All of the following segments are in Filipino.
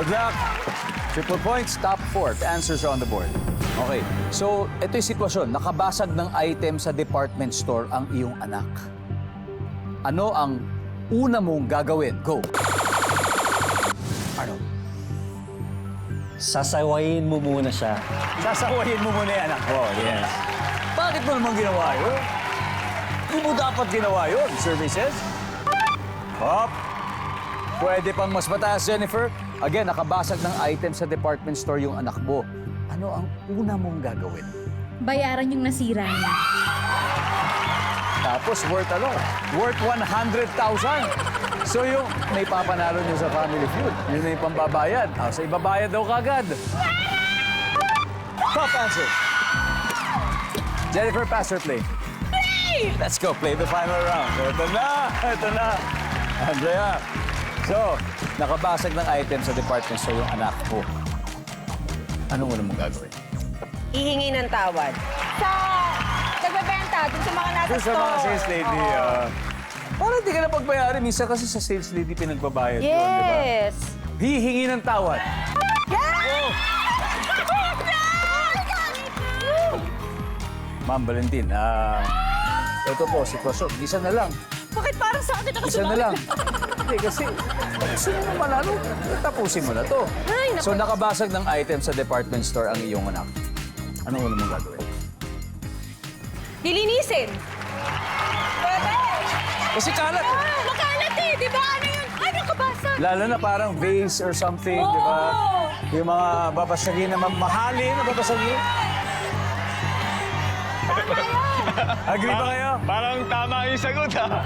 Good luck. Triple points, top 4. The answers are on the board. Okay, so ito yung sitwasyon. Nakabasag ng item sa department store ang iyong anak. Ano ang una mong gagawin? Go. Arnold. Sasawayin mo muna siya. Sasawayin mo muna yung anak mo. Yes. Bakit mo naman ginawa yun? Hindi mo dapat ginawa yun, services. Hop. Pwede pang mas mataas, Jennifer. Again, nakabasag ng item sa department store yung anak mo. Ano ang una mong gagawin? Bayaran yung nasira niya. Tapos worth ano? Worth 100,000. So yung may papanalo niyo sa Family Feud, yun na yung pambabayad. So ibabayad daw kagad. Top answer. Jennifer, pass or play? Play! Let's go, play the final round. Ito na, ito na. Andrea. So, nakabasag ng item sa department store yung anak mo. Anong una mong gagawin? Hihingi ng tawad. Sa nagbebenta, dun sa mga nasa Doon sa store. mga sales lady, parang hindi ka na pagbayarin. Minsan kasi sa sales lady pinagbabayad yun, di ba? Yes. Hihingi ng tawad. Oh. Ma'am Valentin, ito po, sitwasyon. Isa na lang. Bakit parang sa akin Isa na lang. Hindi, kasi gusto mo manalo, tapusin mo na to. Ay, naku. So, nakabasag ng item sa department store ang iyong anak. Anong una mong gagawin? Lilinisin. Pwede. Kasi kalat. Makalat eh, di ba? Ano yun? Ay, nakabasa. Lalo na parang vase or something, di ba? Yung mga babasagin na mamahalin na babasagin. Agree ba kayo? Parang tama yung sagot, ha?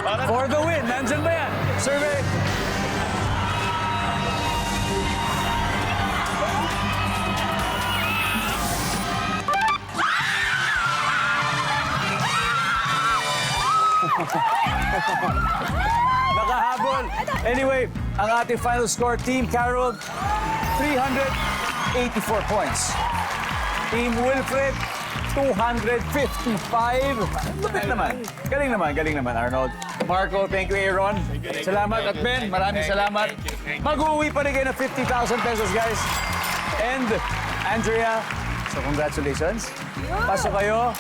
Parang... For the win, nandyan ba yan? Survey! Nakahabol. Anyway, ang ating final score, Team Carol, 384 points. Team Wilfred, 255. Lupit naman. Galing naman, Arnold. Marco, thank you, Aaron. Salamat. At Ben, maraming salamat. Mag-uwi pa rin kayo ng 50,000 pesos, guys. And Andrea, so congratulations. Pasok kayo.